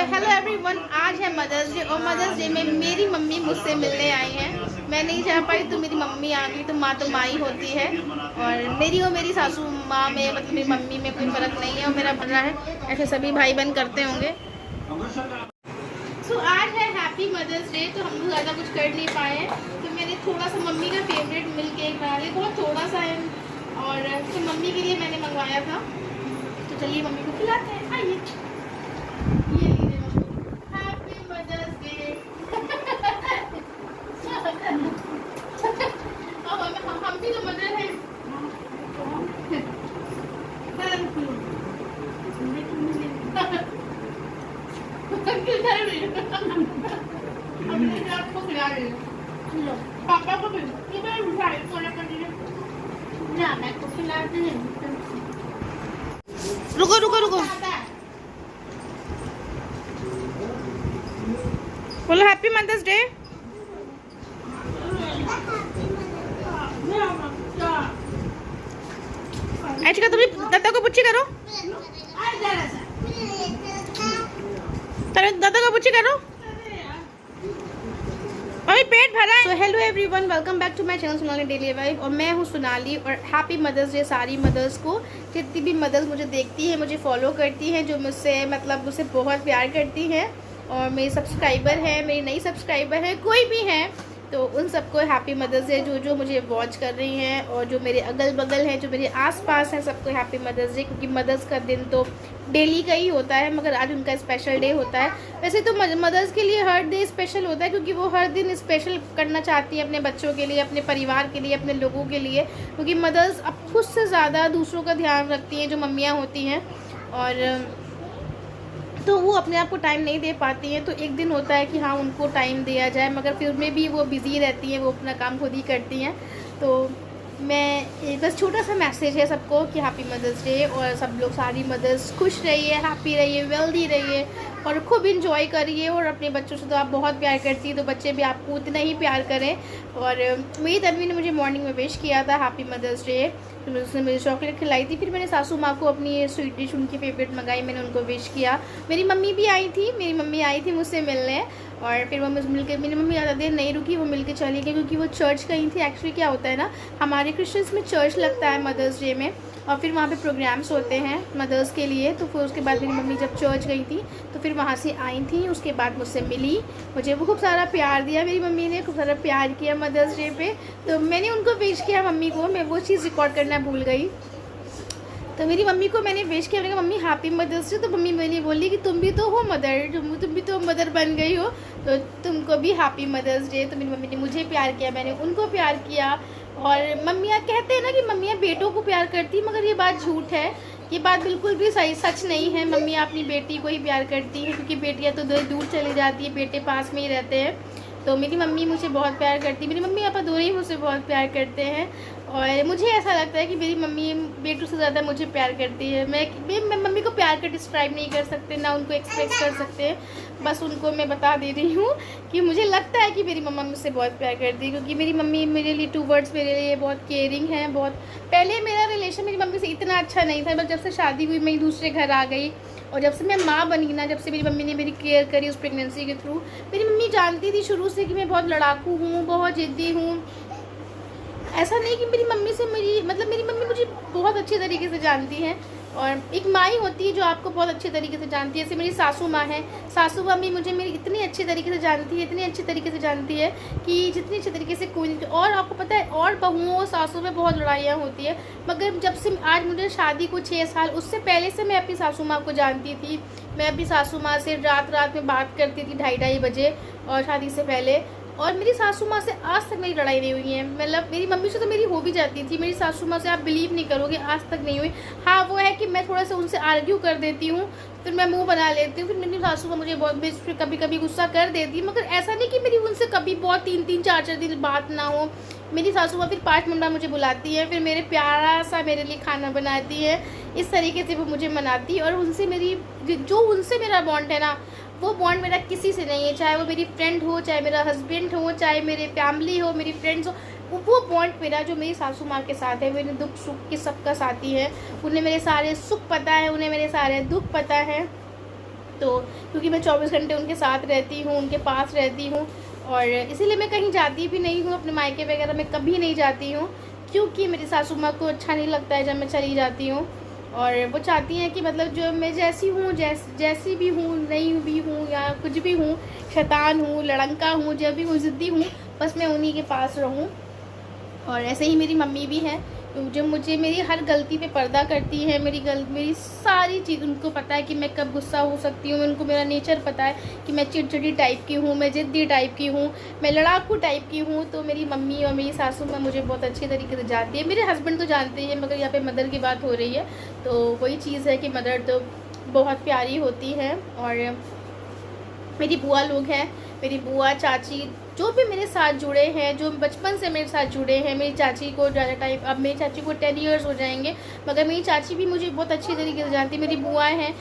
Hello everyone, आज है mother's day और मदर्स डे में मेरी मम्मी मुझसे मिलने आई हैं। मैं नहीं जा पाई तो मेरी मम्मी आ गई। तो माँ ही होती है और मेरी सासू माँ में मतलब मेरी मम्मी में कोई फ़र्क नहीं है और मेरा बन रहा है। ऐसे सभी भाई बहन करते होंगे। सो आज है हैप्पी मदर्स डे, तो हम लोग ज़्यादा कुछ कर नहीं पाए हैं। तो मैंने थोड़ा सा मम्मी का फेवरेट मिल्क केक बना लिया, बहुत थोड़ा सा है और तो मम्मी के लिए मैंने मंगवाया था। तो चलिए मम्मी को खिलाते हैं। आइए, ये लीजिए हैप्पी मदर्स डे। हम भी तो मदर हैं। आपको खिला रही हूँ, पापा को भी ना, मैं को खिलाती हूँ। रुको रुको रुको, बोलो हैप्पी मदर्स डे। ऐसे का तुम दादा को पूछी करो, दादा को पूछी करो, अभी पेट भरा है। तो hello everyone, welcome back to my channel Sonali daily wife. और मैं हूँ सोनाली और हैप्पी मदर्स डे सारी मदर्स को। जितनी भी मदर्स मुझे देखती हैं, मुझे फॉलो करती हैं, जो मुझसे मुझसे बहुत प्यार करती हैं और मेरी सब्सक्राइबर है, मेरी नई सब्सक्राइबर है, कोई भी है, तो उन सबको हैप्पी मदर्स डे। जो मुझे वॉच कर रही हैं और जो मेरे अगल बगल हैं, जो मेरे आसपास हैं, सबको हैप्पी मदर्स डे। क्योंकि मदर्स का दिन तो डेली का ही होता है, मगर आज उनका स्पेशल डे होता है। वैसे तो मदर्स के लिए हर डे स्पेशल होता है, क्योंकि वो हर दिन स्पेशल करना चाहती हैं अपने बच्चों के लिए, अपने परिवार के लिए, अपने लोगों के लिए। क्योंकि मदर्स अब खुद से ज़्यादा दूसरों का ध्यान रखती हैं, जो मम्मियाँ होती हैं, और तो वो अपने आप को टाइम नहीं दे पाती हैं। तो एक दिन होता है कि हाँ उनको टाइम दिया जाए, मगर फिर उनमें भी वो बिज़ी रहती हैं, वो अपना काम खुद ही करती हैं। तो मैं बस छोटा सा मैसेज है सबको कि हैप्पी मदर्स डे, और सब लोग सारी मदर्स खुश रहिए, हैप्पी रहिए, वेल्दी रहिए और खूब इंजॉय करिए। और अपने बच्चों से तो आप बहुत प्यार करती है, तो बच्चे भी आपको उतना ही प्यार करें। और मेरी तन्वी ने मुझे मॉर्निंग में विश किया था हैप्पी मदर्स डे, तो उसने मुझे चॉकलेट खिलाई थी। फिर मैंने सासू माँ को अपनी स्वीट डिश उनकी फेवरेट मंगाई, मैंने उनको विश किया। मेरी मम्मी भी आई थी, मेरी मम्मी आई थी मुझसे मिलने, और फिर वो मुझसे मिलकर, मेरी मम्मी ज़्यादा देर नहीं रुकी, वो मिलके चली गई, क्योंकि वो चर्च गई थी। एक्चुअली क्या होता है ना, हमारे क्रिश्चियंस में चर्च लगता है मदर्स डे में, और फिर वहाँ पे प्रोग्राम्स होते हैं मदर्स के लिए। तो फिर उसके बाद मेरी मम्मी जब चर्च गई थी तो फिर वहाँ से आई थी, उसके बाद मुझसे मिली, मुझे वो खूब सारा प्यार दिया, मेरी मम्मी ने खूब सारा प्यार किया मदर्स डे पे। तो मैंने उनको विश किया मम्मी को, मैं वो चीज़ रिकॉर्ड करना भूल गई। तो मेरी मम्मी को मैंने विश किया, मैंने कहा मम्मी हैप्पी मदर्स डे। तो मम्मी मैंने बोली कि तुम भी तो हो मदर, तुम भी तो मदर बन गई हो, तो तुमको भी हैप्पी मदर्स डे। तो मेरी मम्मी ने मुझे प्यार किया, मैंने उनको प्यार किया। और मम्मियाँ कहते हैं ना कि मम्मियाँ बेटों को प्यार करती, मगर ये बात झूठ है, ये बात बिल्कुल भी सही सच नहीं है। मम्मियाँ अपनी बेटी को ही प्यार करती हैं, क्योंकि बेटियाँ तो दूर चली जाती है, बेटे पास में ही रहते हैं। तो मेरी मम्मी मुझे बहुत प्यार करती है, मेरी मम्मी पापा दोनों ही मुझसे बहुत प्यार करते हैं। और मुझे ऐसा लगता है कि मेरी मम्मी बेटों से ज़्यादा मुझे प्यार करती है। मैं मम्मी को प्यार कर डिस्क्राइब नहीं कर सकते, ना उनको एक्सप्रेस कर सकते हैं, बस उनको मैं बता दे रही हूँ कि मुझे लगता है कि मेरी मम्मा मुझसे बहुत प्यार करती है। क्योंकि मेरी मम्मी मेरे लिए टूवर्ड्स मेरे लिए बहुत केयरिंग है। बहुत पहले मेरा रिलेशन मेरी मम्मी से इतना अच्छा नहीं था, बस जब से शादी हुई मैं दूसरे घर आ गई, और जब से मैं माँ बनी ना, जब से मेरी मम्मी ने मेरी केयर करी उस प्रेगनेंसी के थ्रू। मेरी मम्मी जानती थी शुरू से कि मैं बहुत लड़ाकू हूँ, बहुत ज़िद्दी हूँ। ऐसा नहीं कि मेरी मम्मी से मेरी मम्मी मुझे बहुत अच्छे तरीके से जानती है, और एक माँ ही होती है जो आपको बहुत अच्छे तरीके से जानती है। जैसे मेरी सासू माँ है, सासू माँ भी मुझे मेरी इतनी अच्छे तरीके से जानती है, इतनी अच्छे तरीके से जानती है कि जितनी अच्छे तरीके से कोई नहीं। और आपको पता है, और बहुओं सासू में बहुत लड़ाइयाँ होती है, मगर जब से आज मुझे शादी को 6 साल, उससे पहले से मैं अपनी सासू माँ को जानती थी। मैं अपनी सासू माँ से रात में बात करती थी 2:30 बजे, और शादी से पहले। और मेरी सासू माँ से आज तक मेरी लड़ाई नहीं हुई है। मतलब मेरी मम्मी से तो मेरी हो भी जाती थी, मेरी सासू माँ से आप बिलीव नहीं करोगे आज तक नहीं हुई। हाँ वो है कि मैं थोड़ा सा उनसे आर्ग्यू कर देती हूँ, फिर मैं मुंह बना लेती हूँ, फिर मेरी सासू माँ मुझे बहुत कभी कभी गुस्सा कर देती है। मगर ऐसा नहीं कि मेरी उनसे कभी बहुत 3-3 4-4 दिन बात ना हो। मेरी सासू माँ फिर 5 मिनट मुझे बुलाती है, फिर मेरे प्यारा सा मेरे लिए खाना बनाती है, इस तरीके से वो मुझे मनाती है। और उनसे मेरा बॉन्ड है ना, वो बॉन्ड मेरा किसी से नहीं है, चाहे वो मेरी फ्रेंड हो, चाहे मेरा हस्बैंड हो, चाहे मेरे फैमिली हो, मेरी फ्रेंड्स हो। वो बॉन्ड मेरा जो मेरी सासू माँ के साथ है, मेरे दुख सुख की सबका साथी है। उन्हें मेरे सारे सुख पता है, उन्हें मेरे सारे दुख पता है। तो क्योंकि मैं 24 घंटे उनके साथ रहती हूँ, उनके पास रहती हूँ, और इसीलिए मैं कहीं जाती भी नहीं हूँ, अपने मायके वगैरह में कभी नहीं जाती हूँ, क्योंकि मेरी सासू माँ को अच्छा नहीं लगता है जब मैं चली जाती हूँ। और वो चाहती हैं कि मतलब जो मैं जैसी हूँ, जैसी भी हूँ, नहीं भी हूँ या कुछ भी हूँ, शैतान हूँ, लड़ंका हूँ, जब भी हूँ, ज़िद्दी हूँ, बस मैं उन्हीं के पास रहूँ। और ऐसे ही मेरी मम्मी भी हैं, जो मुझे मेरी हर गलती पे पर्दा करती है। मेरी सारी चीज़ उनको पता है कि मैं कब गुस्सा हो सकती हूँ। उनको मेरा नेचर पता है कि मैं चिड़चिड़ी टाइप की हूँ, मैं ज़िद्दी टाइप की हूँ, मैं लड़ाकू टाइप की हूँ। तो मेरी मम्मी और मेरी सासू माँ मुझे बहुत अच्छी तरीके से जानती है। मेरे हस्बैंड तो जानते ही हैं, मगर यहाँ पे मदर की बात हो रही है, तो वही चीज़ है कि मदर तो बहुत प्यारी होती है। और मेरी बुआ लोग हैं, मेरी बुआ, चाची, जो भी मेरे साथ जुड़े हैं, जो बचपन से मेरे साथ जुड़े हैं। मेरी चाची को ज़्यादा टाइम, अब मेरी चाची को 10 इयर्स हो जाएंगे, मगर मेरी चाची भी मुझे बहुत अच्छी तरीके से जानती है। मेरी बुआएं हैं,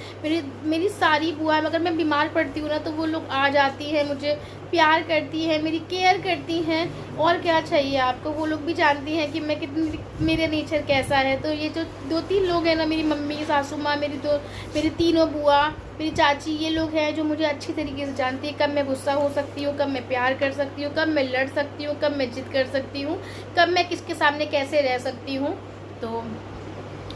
मेरी सारी बुआएं, अगर मैं बीमार पड़ती हूँ ना तो वो लोग आ जाती हैं, मुझे प्यार करती हैं, मेरी केयर करती हैं। और क्या चाहिए आपको, वो लोग भी जानती हैं कि मैं कितनी, मेरा नेचर कैसा है। तो ये जो 2-3 लोग हैं ना, मेरी मम्मी, सासू माँ, मेरी तीनों बुआ, मेरी चाची, ये लोग हैं जो मुझे अच्छी तरीके से जानती है कब मैं गुस्सा हो सकती हूँ, कब मैं प्यार कर सकती हूँ, कब मैं लड़ सकती हूँ, कब मैं जिद कर सकती हूँ, कब मैं किसके सामने कैसे रह सकती हूँ। तो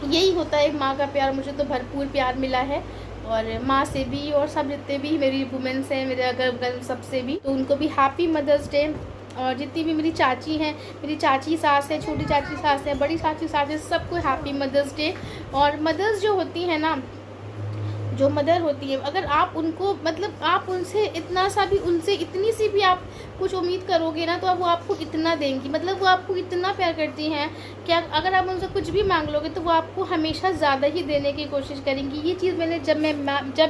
यही होता है माँ का प्यार। मुझे तो भरपूर प्यार मिला है, और माँ से भी, और सब जितने भी मेरी वुमेंस हैं, मेरे अगल बगल सबसे भी, तो उनको भी हैप्पी मदर्स डे। और जितनी भी मेरी चाची हैं, मेरी चाची सास है, छोटी चाची सास है, बड़ी चाची सास है, सबको हैप्पी मदर्स डे। और मदर्स जो होती हैं ना, जो मदर होती है, अगर आप उनको, मतलब आप उनसे इतना सा भी, उनसे इतनी सी भी आप कुछ उम्मीद करोगे ना, तो अब वो आपको इतना देंगी, मतलब वो आपको इतना प्यार करती हैं कि अगर आप उनसे कुछ भी मांग लोगे तो वो आपको हमेशा ज़्यादा ही देने की कोशिश करेंगी। ये चीज़ मैंने जब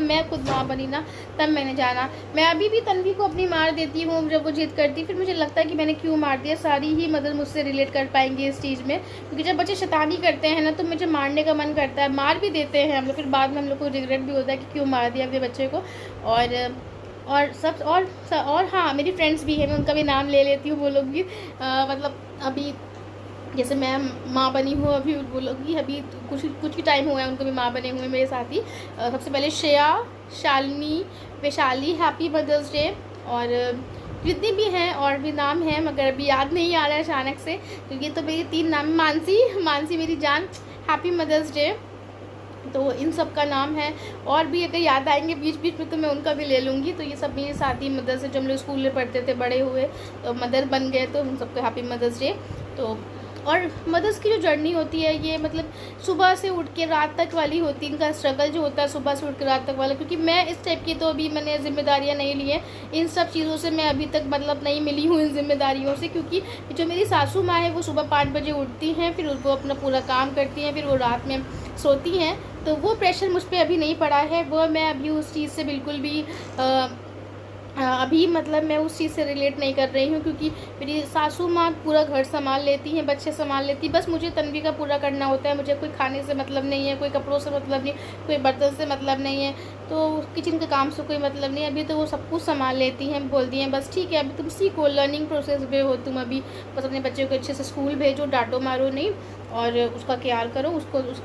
मैं खुद माँ बनी ना, तब मैंने जाना। मैं अभी भी तन्वी को अपनी मार देती हूँ जब वो जिद करती, फिर मुझे लगता है कि मैंने क्यों मार दिया। सारी ही मदर मुझसे रिलेट कर पाएंगी इस चीज़ में, क्योंकि जब बच्चे शैतानी करते हैं ना, तो मुझे मारने का मन करता है, मार भी देते हैं हम लोग, फिर बाद में हम लोग को रिग्रेट भी होता है कि क्यों मार दिया अपने बच्चे को। और हाँ, मेरी फ्रेंड्स भी हैं, मैं उनका भी नाम ले लेती हूँ। वो लोग भी मतलब अभी जैसे मैं माँ बनी हूँ, अभी वो लोग भी अभी कुछ ही टाइम हुआ है उनको भी माँ बने हुए मेरे साथ ही। सबसे पहले Shreya, Shalini, Vaishali, happy mother's day. और जितनी भी हैं और भी नाम हैं, मगर अभी याद नहीं आ रहा है अचानक से, क्योंकि तो मेरी 3 नाम। मानसी मेरी जान, हैप्पी मदर्स डे। तो इन सब का नाम है, और भी अगर याद आएंगे बीच बीच में तो मैं उनका भी ले लूँगी। तो ये सब मेरे साथ ही मदर से, जब हम लोग स्कूल में पढ़ते थे, बड़े हुए तो मदर बन गए, तो उन सबको हैप्पी मदर्स डे। तो और मदर्स की जो जर्नी होती है, ये मतलब सुबह से उठ के रात तक वाली होती है। इनका स्ट्रगल जो होता है सुबह से उठ के रात तक वाला, क्योंकि मैं इस टाइप की तो अभी मैंने जिम्मेदारियां नहीं ली हैं, इन सब चीज़ों से मैं अभी तक मतलब नहीं मिली हूँ इन जिम्मेदारियों से। क्योंकि जो मेरी सासू माँ है, वो सुबह 5 बजे उठती हैं, फिर वो अपना पूरा काम करती हैं, फिर वो रात में सोती हैं। तो वो प्रेशर मुझ पर अभी नहीं पड़ा है, वो मैं अभी उस चीज़ से बिल्कुल भी अभी मतलब मैं उस चीज़ से रिलेट नहीं कर रही हूँ। क्योंकि मेरी सासू माँ पूरा घर संभाल लेती हैं, बच्चे संभाल लेती, बस मुझे तन्वी का पूरा करना होता है। मुझे कोई खाने से मतलब नहीं है, कोई कपड़ों से मतलब नहीं, कोई बर्तन से मतलब नहीं है, तो किचन के काम से कोई मतलब नहीं। अभी तो वो सब कुछ संभाल लेती हैं, बोलती हैं बस ठीक है, अभी तुम सीखो, लर्निंग प्रोसेस में हो तुम अभी, बस अपने बच्चे को अच्छे से स्कूल भेजो, डांटो मारो नहीं, और उसका ख्याल करो,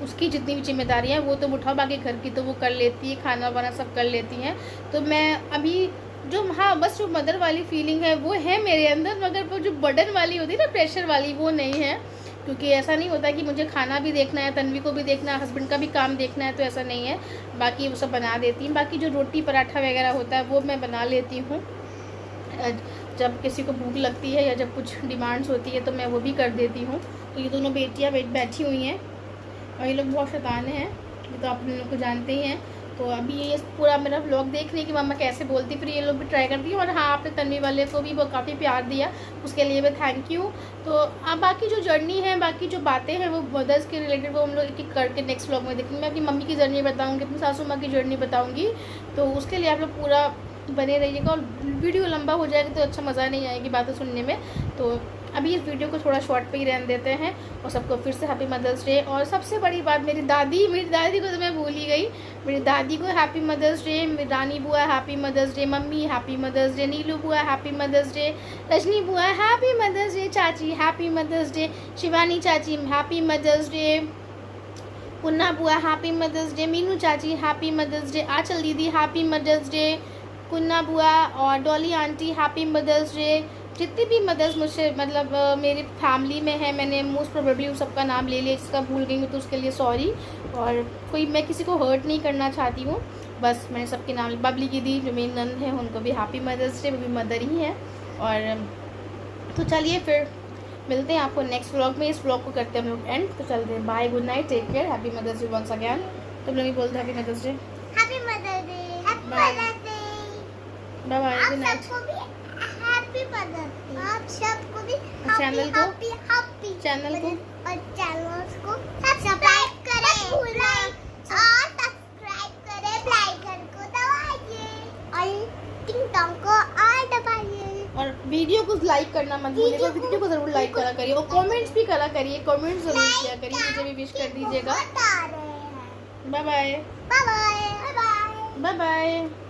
उसकी जितनी भी जिम्मेदारियाँ हैं वो तो उठाओ, बाकी घर की तो वो कर लेती है, खाना वाना सब कर लेती हैं। तो मैं अभी जो, हाँ बस जो मदर वाली फीलिंग है वो है मेरे अंदर, मगर वो जो बर्डन वाली होती है ना, प्रेशर वाली, वो नहीं है। क्योंकि ऐसा नहीं होता कि मुझे खाना भी देखना है, तन्वी को भी देखना है, हस्बैंड का भी काम देखना है, तो ऐसा नहीं है। बाकी वो सब बना देती हूँ। बाकी जो रोटी पराठा वगैरह होता है वो मैं बना लेती हूँ, जब किसी को भूख लगती है या जब कुछ डिमांड्स होती है तो मैं वो भी कर देती हूँ। तो ये दोनों बेटियाँ बैठी हुई हैं, और ये लोग बहुत शैतान हैं, ये तो आप लोग को जानते ही हैं। तो अभी ये पूरा मेरा व्लॉग देख रही है कि मम्मा कैसे बोलती, फिर ये लोग भी ट्राई करती है। और हाँ, आपने तन्वी वाले को भी वो काफ़ी प्यार दिया, उसके लिए भी थैंक यू। तो अब बाकी जो जर्नी है, बाकी जो बातें हैं वो मदर्स के रिलेटेड, वो हम लोग एक एक करके नेक्स्ट व्लॉग में देखेंगे। मैं अपनी मम्मी की जर्नी बताऊँगी, अपनी सासू माँ की जर्नी बताऊँगी, तो उसके लिए आप लोग पूरा बने रहिएगा। और वीडियो लंबा हो जाएगा तो अच्छा मज़ा नहीं आएगी बातें सुनने में। तो अभी इस वीडियो को थोड़ा शॉर्ट पे ही रहने देते हैं, और सबको फिर से हैप्पी मदर्स डे। और सबसे बड़ी बात, मेरी दादी को तो मैं भूल ही गई, मेरी दादी को हैप्पी मदर्स डे, रानी बुआ happy mother's Day, mummy happy mother's Day, Neelu बुआ हैप्पी मदर्स डे, रजनी बुआ हैप्पी मदर्स डे, चाची हैप्पी मदर्स डे, शिवानी चाची हैप्पी मदर्स डे, कुन्ना बुआ हैप्पी मदर्स डे, मीनू चाची हैप्पी मदर्स डे, आंचल दीदी हैप्पी मदर्स डे, कुन्ना बुआ और Dolly aunty happy mother's day. जितनी भी मदर्स मुझसे मतलब मेरी फैमिली में है, मैंने मोस्ट प्रोबेबली उन सबका नाम ले लिया, जिसका भूल गई हूँ तो उसके लिए सॉरी। और कोई मैं किसी को हर्ट नहीं करना चाहती हूँ, बस मैंने सबके नाम। बबली दीदी जो मेरी नंद है उनको भी हैप्पी मदर्स डे, वो भी मदर ही है। और तो चलिए फिर मिलते हैं आपको नेक्स्ट व्लॉग में। इस व्लॉग को करते हैं हम लोग एंड, तो चलते हैं। Bye, good night, take care, happy mother's day once again. तुम लोग भी बोलते happy mother's day. Happy mother's day, happy Bye. Mother's day. Bye bye, आप गुड नाइट। सबको भी हैप्पी मदर्स डे। आप सबको भी चैनल को हैप्पी चैनल को और चैनल को सब्सक्राइब करें और सब्सक्राइब करें, बेल आइकन को दबाइए और टिंग टोंग को और दबाइए। और वीडियो को लाइक करना मत भूलिएगा, वीडियो को जरूर लाइक करा करिए और कमेंट्स भी करा करिए, कमेंट्स जरूर किया करिए, मुझे भी विश कर दीजिएगा। बहुत आ रहे हैं। Bye bye, bye bye, bye bye. Bye bye.